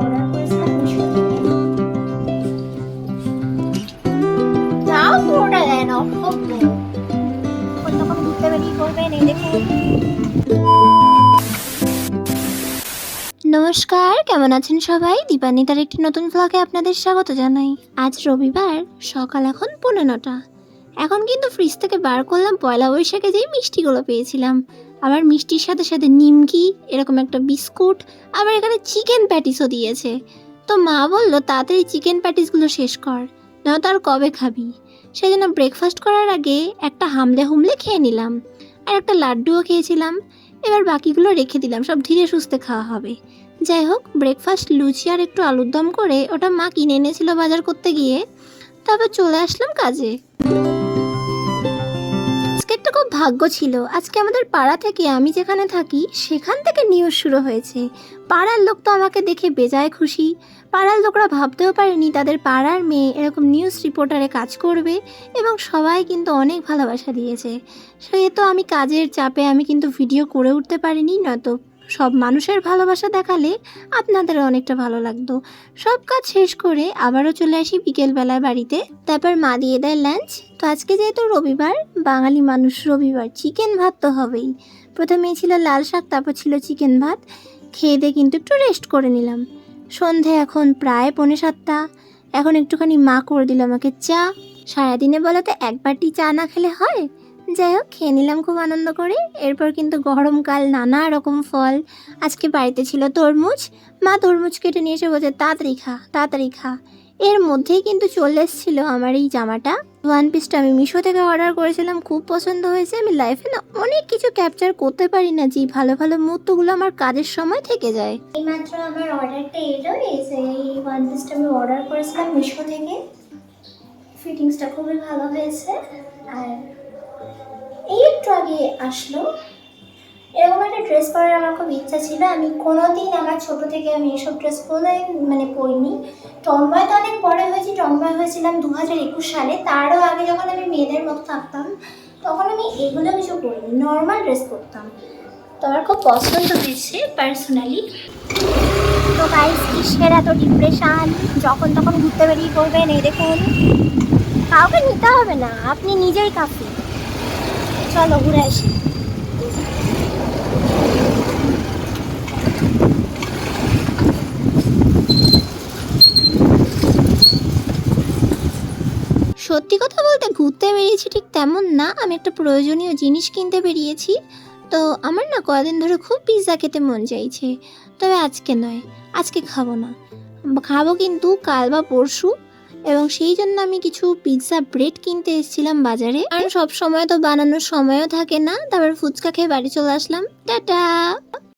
Order করেছিলাম মিশো থেকে। তাও পুরোটা দেয় না, অসভ্য। এখন তখন ঘুরতে বেরিয়ে পড়বেন, এই দেখুন। নমস্কার, কেমন আছেন সবাই? দীপান্বিতার একটি নতুন ভ্লগে আপনাদের স্বাগত জানাই। আজ রবিবার, সকাল এখন 9:15। এখন কিন্তু ফ্রিজ থেকে বার করলাম পয়লা বৈশাখে যেই মিষ্টিগুলো পেয়েছিলাম। আবার মিষ্টির সাথে সাথে নিমকি, এরকম একটা বিস্কুট, আবার এখানে চিকেন প্যাটিসও দিয়েছে। তো মা বললো তাড়াতাড়ি চিকেন প্যাটিসগুলো শেষ কর, নয়তো আর কবে খাবি। সেই জন্য ব্রেকফাস্ট করার আগে একটা হামলে হুমলে খেয়ে নিলাম, আর একটা লাড্ডুও খেয়েছিলাম। এবার বাকিগুলো রেখে দিলাম, সব ধীরে সুস্থে খাওয়া হবে। যাই হোক, ব্রেকফাস্ট লুচি আর একটু আলুর দম করে ওটা মা কিনে এনেছিল বাজার করতে গিয়ে। তারপর চলে আসলাম কাজে। আজকে একটা খুব ভাগ্য ছিল, আজকে আমাদের পাড়া থেকে, আমি যেখানে থাকি সেখান থেকে নিউজ শুরু হয়েছে। পাড়ার লোক তো আমাকে দেখে বেজায় খুশি। পাড়ার লোকরা ভাবতেও পারেনি তাদের পাড়ার মেয়ে এরকম নিউজ রিপোর্টারে কাজ করবে, এবং সবাই কিন্তু অনেক ভালোবাসা দিয়েছে। সে তো আমি কাজের চাপে আমি কিন্তু ভিডিও করে উঠতে পারিনি, নয়তো সব মানুষের ভালোবাসা দেখালে আপনাদের অনেকটা ভালো লাগতো। সব কাজ শেষ করে আবারও চলে আসি বিকেলবেলায় বাড়িতে। তারপর মা দিয়ে দেয় লাঞ্চ। তো আজকে যেহেতু রবিবার, বাঙালি মানুষ রবিবার চিকেন ভাত তো হবেই। প্রথমেই ছিল লাল শাক, তারপর ছিল চিকেন ভাত। খেয়ে দিয়ে কিন্তু একটু রেস্ট করে নিলাম। সন্ধে এখন প্রায় 6:45। এখন একটুখানি মা করে দিল আমাকে চা। সারাদিনে বলতে একবারটি চা না খেলে হয়? যাই হোক, খেয়ে নিলাম খুব আনন্দ করে। এরপর কিন্তু গরমকাল, নানা রকম ফল। আজকে বাড়িতে ছিল তরমুজ। মা তরমুজ কেটে নিয়ে এসে বলছে তাড়াতাড়ি খা, তাড়াতাড়ি খা। এর মধ্যেই কিন্তু চলে এসেছিল আমার এই জামাটা। ওয়ান পিসটা আমি মিশো থেকে অর্ডার করেছিলাম, খুব পছন্দ হয়েছে। আমি লাইফে না অনেক কিছু ক্যাপচার করতে পারি না, যে ভালো ভালো মুহূর্তগুলো আমার কাজের সময় থেকে যায়। এইমাত্র আমার অর্ডারটা এলো, এই ওয়ান পিসটা আমি অর্ডার করেছিলাম মিশো থেকে। ফিটিংসটা খুবই ভালো হয়েছে। আর এই একটু আগে আসলো। এরকম একটা ড্রেস পরার আমার খুব ইচ্ছা ছিল। আমি কোনোদিন আমার ছোট থেকে আমি এসব ড্রেস পরিনি। টমবয় তো অনেক পরে হয়েছি, টমবয় হয়েছিলাম 2021 সালে। তারও আগে যখন আমি মেয়েদের মতো থাকতাম, তখন আমি এগুলো কিছু পরিনি, নর্মাল ড্রেস পরতাম। তো আমার খুব পছন্দ হয়েছে পার্সোনালি। তো গাইস, কিসের এত ডিপ্রেশন? যখন তখন ঘুরতে বেরিয়ে পড়বেন, এই দেখুন। কাউকে নিতে হবে না, আপনি নিজেই কাফি। চলো ঘুরে আসি। সত্যি কথা বলতে ঘুরতে বেরিয়েছি ঠিক তেমন না, আমি একটা প্রয়োজনীয় জিনিস কিনতে বেরিয়েছি। তো আমার না কয়েকদিন ধরে খুব পিৎজা খেতে মন চাইছে। তবে আজকে নয়, আজকে খাবো না। খাবো কিন্তু কাল বা পরশু। এবং সেই জন্য আমি কিছু পিৎজা ব্রেড কিনতে এসেছিলাম বাজারে, কারণ সব সময় তো বানানোর সময়ও থাকে না। তারপর ফুচকা খেয়ে বাড়ি চলে আসলাম। টাটা।